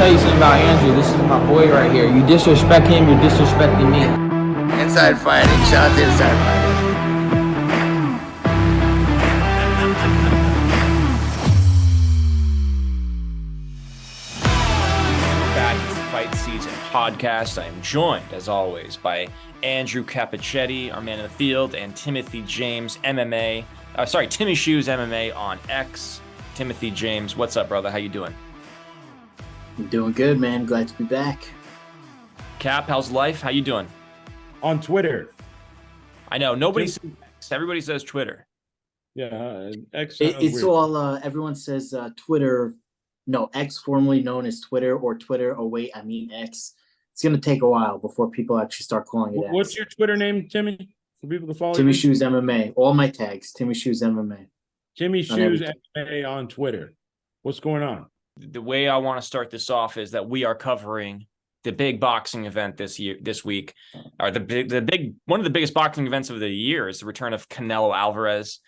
tell you something about Andrew. This is my boy right here. You disrespect him, you're disrespecting me. Inside fighting. Shout out to inside fighting. Fight Season Podcast. I am joined, as always, by Andrew Capucetti, our man in the field, and Timothy James, MMA. Timmy Shoes MMA on X. Timothy James, what's up, brother? How you doing? I'm doing good, man. Glad to be back. Cap, how's life? How you doing? On Twitter. I know nobody says X. Everybody says Twitter. Yeah, X. It's weird. All everyone says Twitter. No, X, formerly known as Twitter, or Twitter. Oh wait, I mean X. It's gonna take a while before people actually start calling it X. What's your Twitter name, Timmy? For people to follow. Timmy Shoes MMA. All my tags. Timmy Shoes MMA. Timmy Shoes MMA on Twitter. What's going on? The way I want to start this off is that we are covering the big boxing event this week, or one of the biggest boxing events of the year is the return of Canelo Alvarez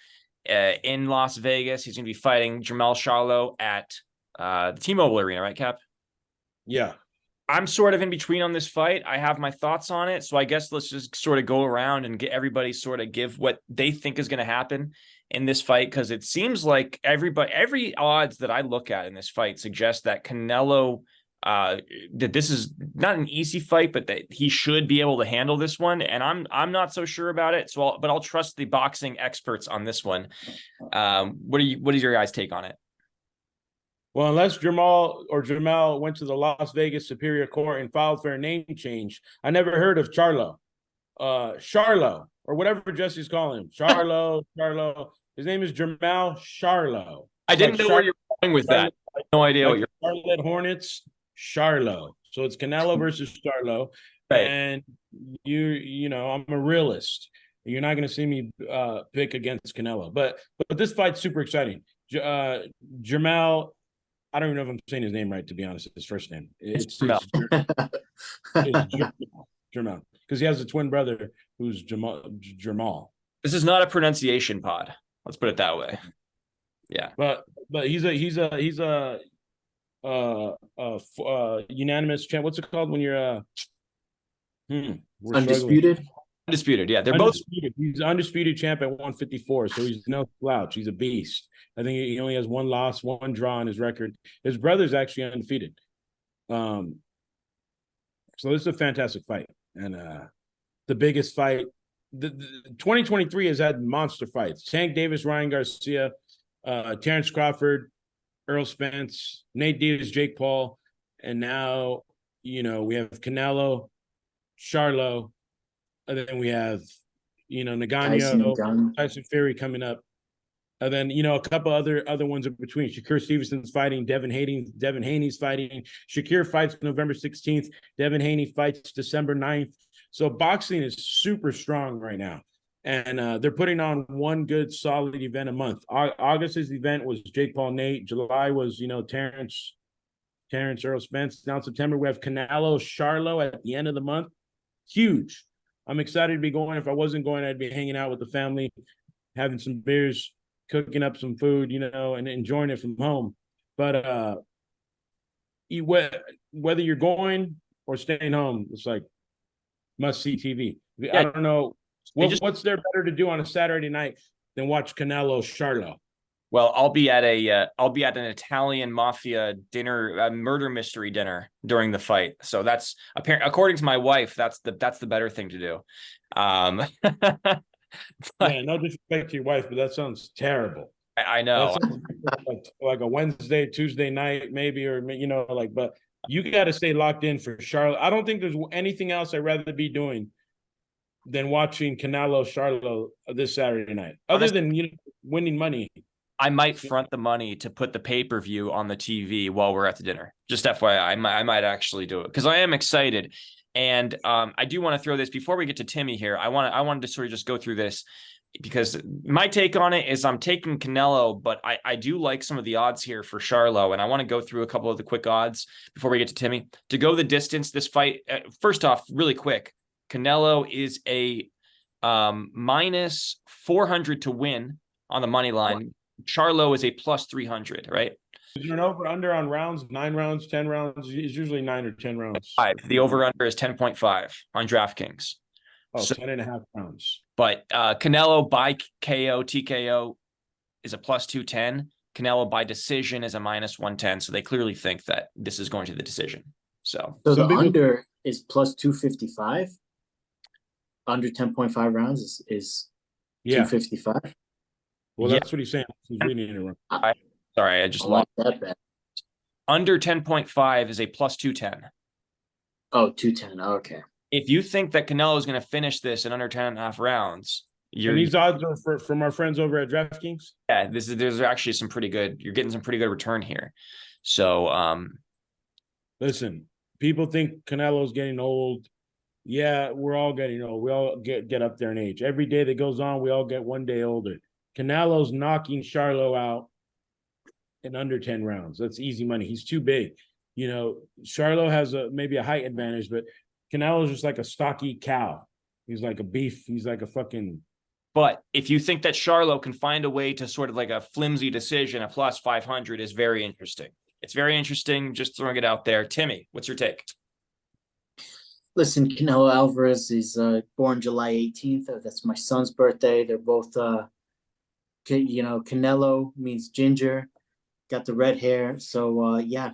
in Las Vegas. He's going to be fighting Jermell Charlo at the T-Mobile Arena, right, Cap? Yeah. I'm sort of in between on this fight. I have my thoughts on it, so I guess let's just sort of go around and get everybody sort of give what they think is going to happen in this fight, because it seems like every odds that I look at in this fight suggest that Canelo, that this is not an easy fight, but that he should be able to handle this one, and I'm not so sure about it. So, but I'll trust the boxing experts on this one. What is your guys' take on it? Well, unless Jermell went to the Las Vegas Superior Court and filed for a name change, I never heard of Charlo. Charlo, or whatever Jesse's calling him. Charlo. His name is Jermell Charlo. I didn't know where you're going with that. I had no idea what you're. Charlotte Hornets, Charlo. So it's Canelo versus Charlo. Right. And you know, I'm a realist. You're not going to see me pick against Canelo. But this fight's super exciting. Jermell, I don't even know if I'm saying his name right, to be honest. His first name. It's Jermell. Jermell. Because he has a twin brother who's Jermall. This is not a pronunciation pod. Let's put it that way. Yeah. But he's a unanimous champ. What's it called when you're undisputed? Undisputed, yeah. They're undisputed. He's undisputed champ at 154, so he's no slouch. He's a beast. I think he only has one loss, one draw on his record. His brother's actually undefeated. So this is a fantastic fight. And the biggest fight. The 2023 has had monster fights. Tank Davis, Ryan Garcia, Terrence Crawford, Earl Spence, Nate Diaz, Jake Paul. And now, you know, we have Canelo, Charlo. And then we have, you know, Ngannou, Tyson Fury coming up. And then, you know, a couple other ones in between. Shakur Stevenson's fighting. Devin Haney's fighting. Shakir fights November 16th. Devin Haney fights December 9th. So boxing is super strong right now. And they're putting on one good, solid event a month. August's event was Jake Paul, Nate. July was, you know, Terrence, Earl Spence. Now in September, we have Canelo, Charlo at the end of the month. Huge. I'm excited to be going. If I wasn't going, I'd be hanging out with the family, having some beers, cooking up some food, you know, and enjoying it from home. But whether you're going or staying home, it's like must-see TV. Yeah. I don't know. What's there better to do on a Saturday night than watch Canelo Charlo? Well, I'll be at an Italian mafia dinner, a murder mystery dinner during the fight. So that's apparent, according to my wife, that's the better thing to do. Yeah, no disrespect to your wife, but that sounds terrible. I know. Like a Wednesday, Tuesday night, maybe, or, you know, like, but you got to stay locked in for Charlotte. I don't think there's anything else I'd rather be doing than watching Canelo Charlo this Saturday night, other than, you know, winning money. I might front the money to put the pay-per-view on the TV while we're at the dinner. Just FYI, I might actually do it because I am excited. And I do want to throw this before we get to Timmy here. I wanted to sort of just go through this because my take on it is I'm taking Canelo, but I do like some of the odds here for Charlo. And I want to go through a couple of the quick odds before we get to Timmy. To go the distance, this fight, first off, really quick, Canelo is a minus 400 to win on the money line. Charlo is a plus 300, right? Is there an over under on rounds? 9 rounds, 10 rounds? It's usually 9 or 10 rounds. 5. The over under is 10.5 on DraftKings. Oh, So, 10 and a half rounds. but Canelo by KO, TKO is a plus 210. Canelo by decision is a minus 110. So they clearly think that this is going to the decision. So So Some the people- under is plus 255. Under 10.5 rounds is Yeah. 255. Well, Yeah. that's what he's saying. He's reading it wrong. sorry, I just I like lost. that bet. Under 10.5 is a plus 210. Oh, 210. Okay. If you think that Canelo is going to finish this in under 10 and a half rounds, And these odds are from our friends over at DraftKings. yeah, there's actually some pretty good, you're getting some pretty good return here. So, Listen, people think Canelo's getting old. Yeah, we're all getting old. We all get up there in age. Every day that goes on, we all get one day older. Canelo's knocking Charlo out in under 10 rounds. That's easy money. He's too big. You know, Charlo has maybe a height advantage, but Canelo's just like a stocky cow. He's like a beef. He's like a fucking. but if you think that Charlo can find a way to sort of like a flimsy decision, a plus 500 is very interesting. It's very interesting. Just throwing it out there. Timmy, what's your take? Listen, Canelo Alvarez is born July 18th. That's my son's birthday. They're both, Canelo means ginger, got the red hair. So, yeah,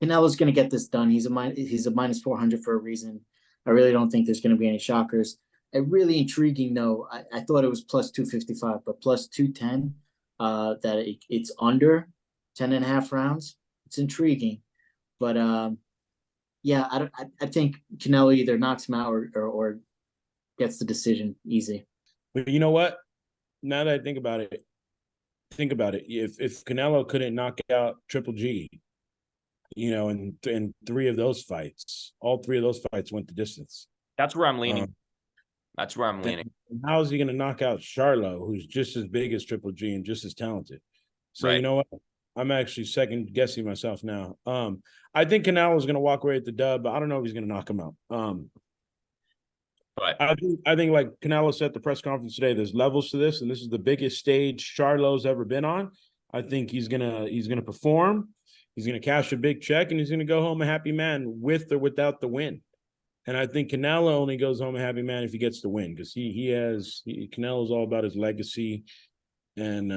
Canelo's going to get this done. He's a minus 400 for a reason. I really don't think there's going to be any shockers. A really intriguing, though. I thought it was plus 255, but plus 210, that it's under 10 and a half rounds. It's intriguing. But, yeah, I think Canelo either knocks him out or gets the decision easy. But you know what? Now that I think about it. If Canelo couldn't knock out Triple G, in 3 of those fights, all 3 of those fights went the distance. That's where I'm leaning. That's where I'm leaning. How is he going to knock out Charlo, who's just as big as Triple G and just as talented? So Right. You know what? I'm actually second guessing myself now. I think Canelo is going to walk away at the dub, but I don't know if he's going to knock him out. But I think like Canelo said at the press conference today, there's levels to this, and this is the biggest stage Charlo's ever been on. I think he's gonna perform. He's gonna cash a big check, and he's gonna go home a happy man with or without the win. And I think Canelo only goes home a happy man if he gets the win, because Canelo's all about his legacy. And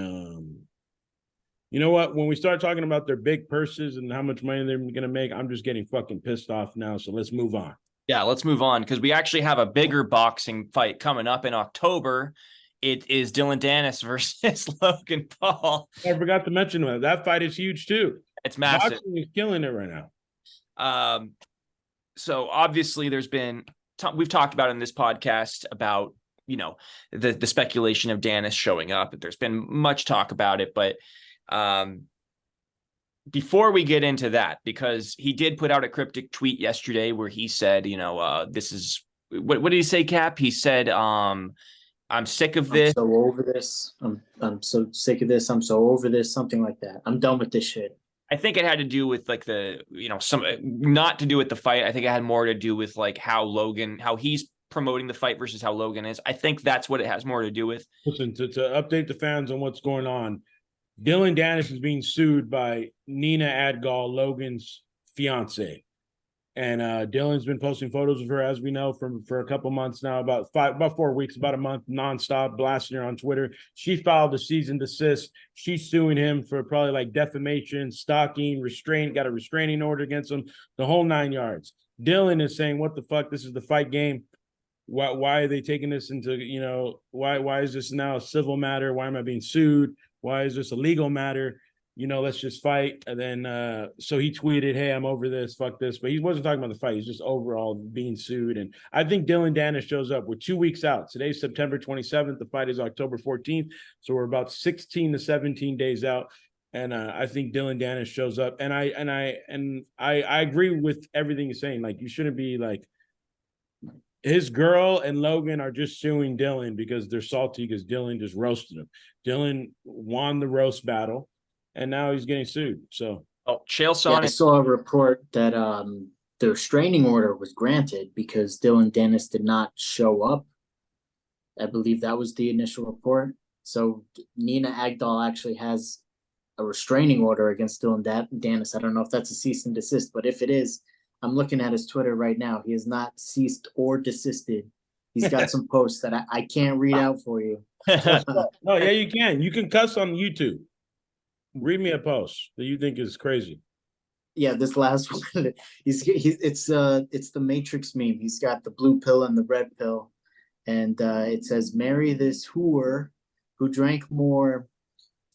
you know what? When we start talking about their big purses and how much money they're gonna make, I'm just getting fucking pissed off now. So let's move on. yeah, let's move on because we actually have a bigger boxing fight coming up in October. It is Dillon Danis versus Logan Paul. I forgot to mention that fight is huge too. It's massive. Boxing is killing it right now. So obviously there's been we've talked about in this podcast about the speculation of Danis showing up. There's been much talk about it, but before we get into that, because he did put out a cryptic tweet yesterday where he said, this is what did he say, Cap? He said, I'm sick of this. I'm so over this. I'm so sick of this. I'm so over this. Something like that. I'm done with this shit. I think it had to do with like some not to do with the fight. I think it had more to do with like how he's promoting the fight versus how Logan is. I think that's what it has more to do with. Listen, to update the fans on what's going on, Dillon Danis is being sued by Nina Adgal, Logan's fiance. And Dillon's been posting photos of her, as we know, for a couple months now, about 4 weeks, about a month, nonstop, blasting her on Twitter. She filed a cease and desist. She's suing him for probably like defamation, stalking, got a restraining order against him, the whole 9 yards. Dillon is saying, what the fuck? This is the fight game. Why are they taking this into, why is this now a civil matter? Why am I being sued? Why is this a legal matter? Let's just fight. And then, so he tweeted, hey, I'm over this, fuck this. But he wasn't talking about the fight. He's just overall being sued. And I think Dillon Danis shows up. We're 2 weeks out. Today's September 27th. The fight is October 14th. So we're about 16 to 17 days out. And I think Dillon Danis shows up. And I agree with everything he's saying. Like, you shouldn't be like, his girl and Logan are just suing Dillon because they're salty because Dillon just roasted him. Dillon won the roast battle, and now he's getting sued. So, Chael Yeah, I Sonnen. saw a report that the restraining order was granted because Dillon Danis did not show up. I believe that was the initial report. So Nina Agdal actually has a restraining order against Dillon Danis. I don't know if that's a cease and desist, but if it is, I'm looking at his Twitter right now. He has not ceased or desisted. He's got some posts that I can't read out for you. No, yeah, you can. You can cuss on YouTube. Read me a post that you think is crazy. Yeah, this last one, it's the Matrix meme. He's got the blue pill and the red pill, and it says, "Marry this whore who drank more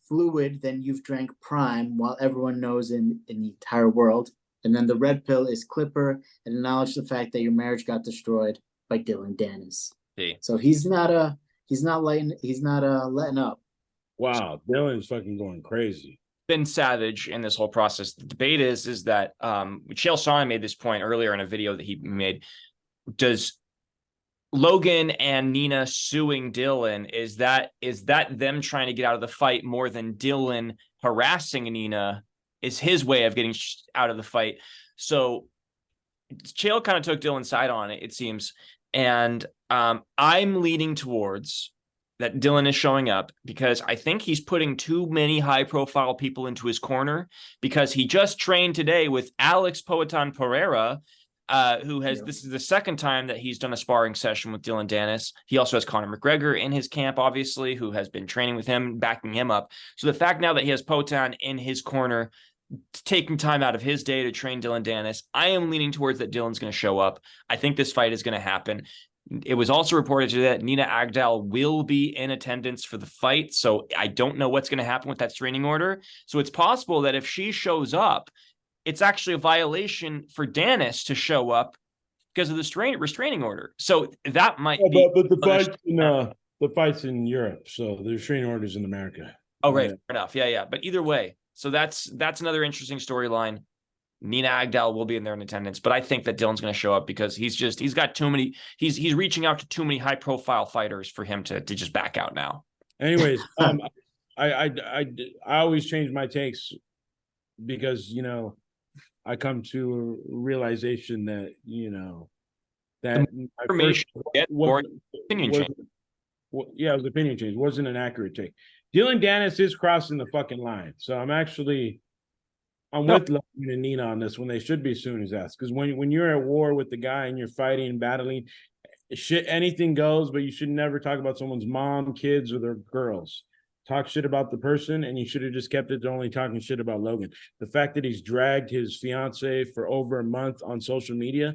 fluid than you've drank prime, while everyone knows in the entire world." And then the red pill is Clipper and acknowledge the fact that your marriage got destroyed by Dillon Danis. See. So he's not letting up. Wow, Dillon's fucking going crazy. Been savage in this whole process. The debate is that Chael Sonnen made this point earlier in a video that he made. Does Logan and Nina suing Dillon, is that them trying to get out of the fight more than Dillon harassing Nina is his way of getting out of the fight? So Chael kind of took Dillon's side on it, it seems. And I'm leaning towards that Dillon is showing up because I think he's putting too many high-profile people into his corner, because he just trained today with Alex Pereira, who has, this is the second time that he's done a sparring session with Dillon Danis. He also has Conor McGregor in his camp, obviously, who has been training with him, backing him up. So the fact now that he has Poatan in his corner, taking time out of his day to train Dillon Danis, I am leaning towards that Dillon's going to show up. I think this fight is going to happen. It was also reported today that Nina Agdal will be in attendance for the fight. So I don't know what's going to happen with that restraining order. So it's possible that if she shows up, it's actually a violation for Danis to show up because of the restraining order. So that might be. But the fight's in Europe, so the restraining order's in America. Oh, right. Fair enough. Yeah. But either way, so that's another interesting storyline. Nina Agdal will be in there in attendance, but I think that Dillon's going to show up because he's got too many. He's reaching out to too many high profile fighters for him to just back out now. Anyways, I always change my takes because I come to a realization that that information or opinion change. Yeah, it was opinion change. It wasn't an accurate take. Dillon Danis is crossing the fucking line, so I'm with Logan and Nina on this when they should be suing his ass. Because when you're at war with the guy and you're fighting and battling, shit, anything goes, but you should never talk about someone's mom, kids, or their girls. Talk shit about the person, and you should have just kept it to only talking shit about Logan. The fact that he's dragged his fiance for over a month on social media,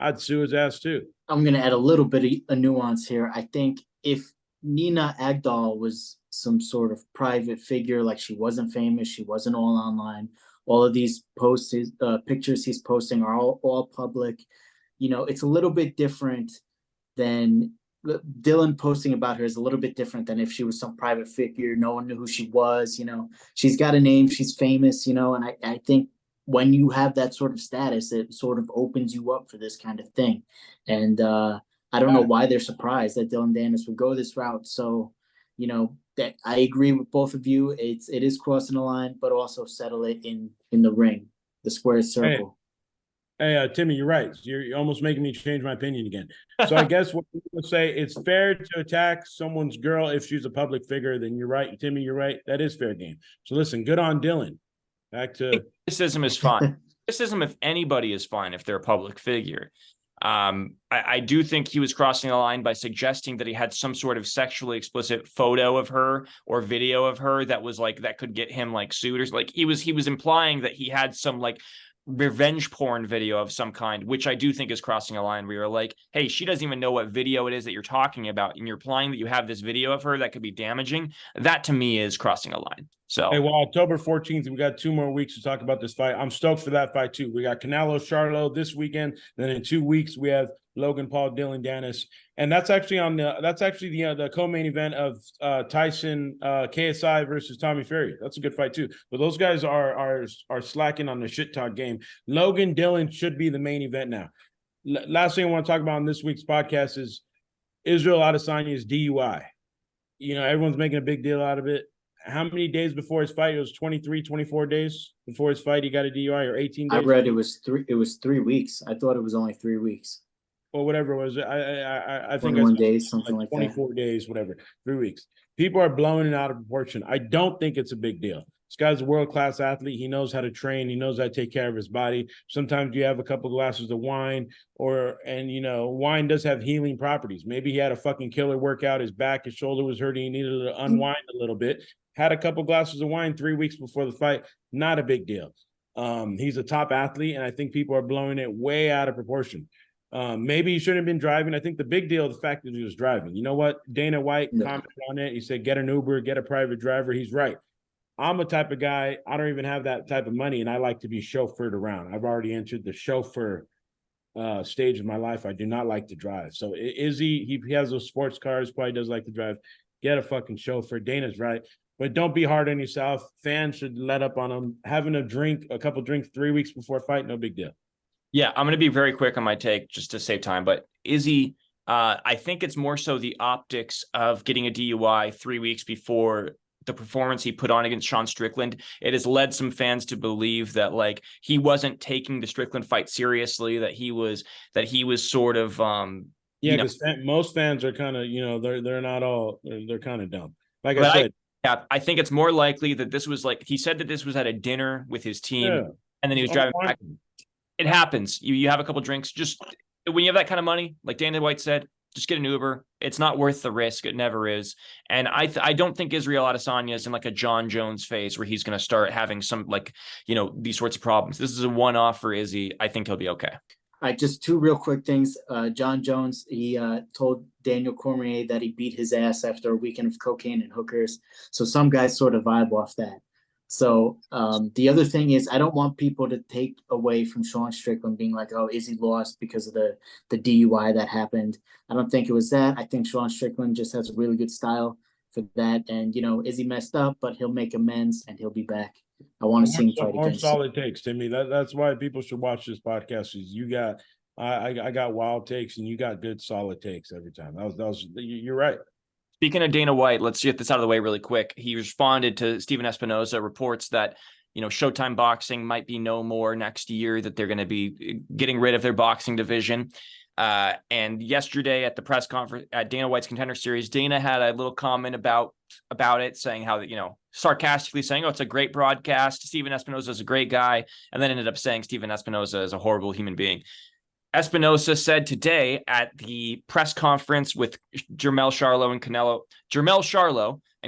I'd sue his ass too. I'm going to add a little bit of a nuance here. I think if Nina Agdal was some sort of private figure, like she wasn't famous, she wasn't all online, all of these posts, pictures he's posting are all public. It's a little bit different than Dillon posting about her is a little bit different than if she was some private figure. No one knew who she was. She's got a name, she's famous, and I think when you have that sort of status, it sort of opens you up for this kind of thing. And I don't know why they're surprised that Dillon Danis would go this route. So, that I agree with both of you. It is crossing the line, but also settle it in the ring, the square circle. Hey, Timmy, you're right. You're almost making me change my opinion again. So I guess what people say, it's fair to attack someone's girl if she's a public figure. Then you're right, Timmy. You're right. That is fair game. So listen, good on Dillon. Back to criticism is fine. Criticism, if anybody, is fine if they're a public figure. I do think he was crossing the line by suggesting that he had some sort of sexually explicit photo of her or video of her that was that could get him sued, or he was implying that he had some revenge porn video of some kind, which I do think is crossing a line where you're like, hey, she doesn't even know what video it is that you're talking about, and you're implying that you have this video of her that could be damaging. That to me is crossing a line. So hey, well, October 14th, we got 2 more weeks to talk about this fight. I'm stoked for that fight too. We got Canelo Charlo this weekend. Then in 2 weeks we have Logan Paul, Dillon Danis, and that's actually the co-main event of Tyson KSI versus Tommy Fury. That's a good fight too. But those guys are slacking on the shit talk game. Logan Dillon should be the main event now. Last thing I want to talk about on this week's podcast is Israel Adesanya's DUI. Everyone's making a big deal out of it. How many days before his fight? It was 23, 24 days before his fight. He got a DUI, or 18 days. I read it was 3 weeks. I thought it was only 3 weeks. Or whatever it was. I think 21 days, something like 24 days, whatever. 3 weeks. People are blowing it out of proportion. I don't think it's a big deal. This guy's a world-class athlete. He knows how to train. He knows how to take care of his body. Sometimes you have a couple glasses of wine wine does have healing properties. Maybe he had a fucking killer workout. His back, his shoulder was hurting. He needed to unwind a little bit. Had a couple glasses of wine 3 weeks before the fight. Not a big deal. He's a top athlete, and I think people are blowing it way out of proportion. Maybe he shouldn't have been driving. I think the big deal is the fact that he was driving. You know what? Dana White commented on it. He said, get an Uber, get a private driver. He's right. I'm a type of guy, I don't even have that type of money, and I like to be chauffeured around. I've already entered the chauffeur stage of my life. I do not like to drive. So he has those sports cars, probably does like to drive. Get a fucking chauffeur. Dana's right. But don't be hard on yourself. Fans should let up on him. Having a couple drinks 3 weeks before a fight, no big deal. Yeah, I'm going to be very quick on my take just to save time. But Izzy, I think it's more so the optics of getting a DUI 3 weeks before the performance he put on against Sean Strickland. It has led some fans to believe that like he wasn't taking the Strickland fight seriously, that he was sort of because most fans are kind of, they're not all, they're kind of dumb. Like I said. I think it's more likely that this was like, he said that this was at a dinner with his team and then he was driving back. It happens. You have a couple drinks. Just when you have that kind of money, like Dana White said, just get an Uber. It's not worth the risk. It never is. And I don't think Israel Adesanya is in like a John Jones phase where he's going to start having some these sorts of problems. This is a one-off for Izzy. I think he'll be okay. All right, just two real quick things. John Jones, he told Daniel Cormier that he beat his ass after a weekend of cocaine and hookers. So some guys sort of vibe off that. So the other thing is, I don't want people to take away from Sean Strickland being like, oh, Izzy lost because of the DUI that happened. I don't think it was that. I think Sean Strickland just has a really good style for that. And, Izzy messed up, but he'll make amends and he'll be back. I want to see him fight again. More solid takes, Timmy. That's why people should watch this podcast. Is I got wild takes and you got good solid takes every time. You're right. Speaking of Dana White, let's get this out of the way really quick. He responded to Stephen Espinoza reports that, Showtime Boxing might be no more next year, that they're going to be getting rid of their boxing division. And yesterday at the press conference at Dana White's Contender Series, Dana had a little comment about it, saying how, sarcastically saying, oh, it's a great broadcast. Stephen Espinoza is a great guy. And then ended up saying Stephen Espinoza is a horrible human being. Espinoza said today at the press conference with Jermell Charlo and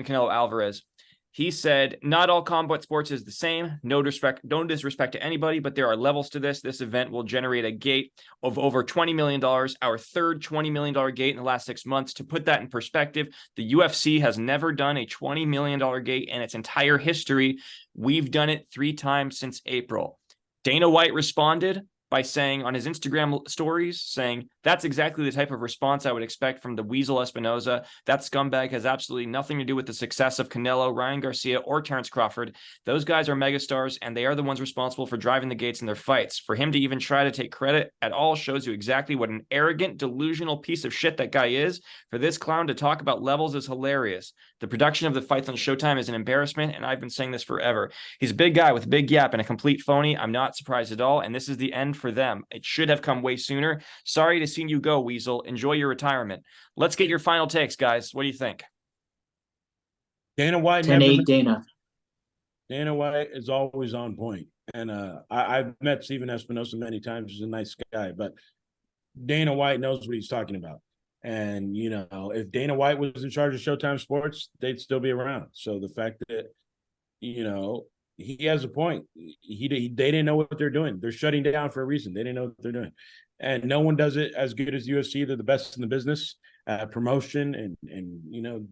Canelo Alvarez, he said, not all combat sports is the same. No disrespect to anybody, but there are levels to this. This event will generate a gate of over $20 million, our third $20 million gate in the last 6 months. To put that in perspective, the UFC has never done a $20 million gate in its entire history. We've done it 3 times since April. Dana White responded by saying on his Instagram stories, saying, that's exactly the type of response I would expect from the Weasel Espinoza. That scumbag has absolutely nothing to do with the success of Canelo, Ryan Garcia, or Terrence Crawford. Those guys are megastars, and they are the ones responsible for driving the gates in their fights. For him to even try to take credit at all shows you exactly what an arrogant, delusional piece of shit that guy is. For this clown to talk about levels is hilarious. The production of the fights on Showtime is an embarrassment, and I've been saying this forever. He's a big guy with a big yap and a complete phony. I'm not surprised at all, and this is the end for them. It should have come way sooner. Sorry to see you go, Weasel. Enjoy your retirement. Let's get your final takes, guys. What do you think? Dana White 10-8 Dana White is always on point. And I've met Stephen Espinoza many times. He's a nice guy, but Dana White knows what he's talking about. And, if Dana White was in charge of Showtime Sports, they'd still be around. So the fact that, he has a point. They didn't know what they're doing. They're shutting down for a reason. They didn't know what they're doing. And no one does it as good as UFC. They're the best in the business, promotion and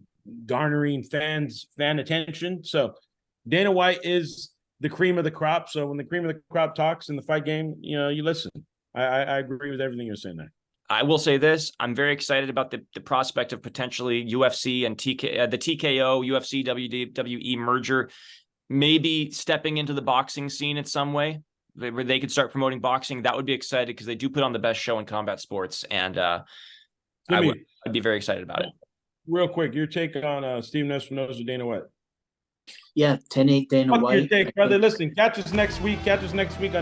garnering fan attention. So Dana White is the cream of the crop. So when the cream of the crop talks in the fight game, you listen. I agree with everything you're saying there. I will say this. I'm very excited about the prospect of potentially UFC and the TKO, UFC, WWE merger, maybe stepping into the boxing scene in some way where they could start promoting boxing. That would be exciting because they do put on the best show in combat sports. And I'd be very excited about it. Real quick, your take on Stephen Espinoza, Dana White. Yeah, 10-8 Dana White. Your take, brother. Listen, catch us next week on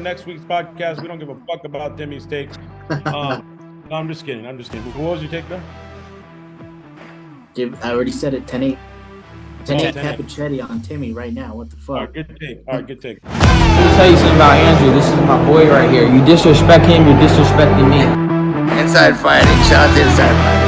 next week's podcast. We don't give a fuck about Timmy's takes. No, I'm just kidding. What was your take, though? I already said it, 10-8. 10-8 Capucetti on Timmy right now. What the All fuck? right, good take. All right, good take. Let me tell you something about Andrew. This is my boy right here. You disrespect him, you're disrespecting me. Inside fighting. Shout out to Inside Fighting.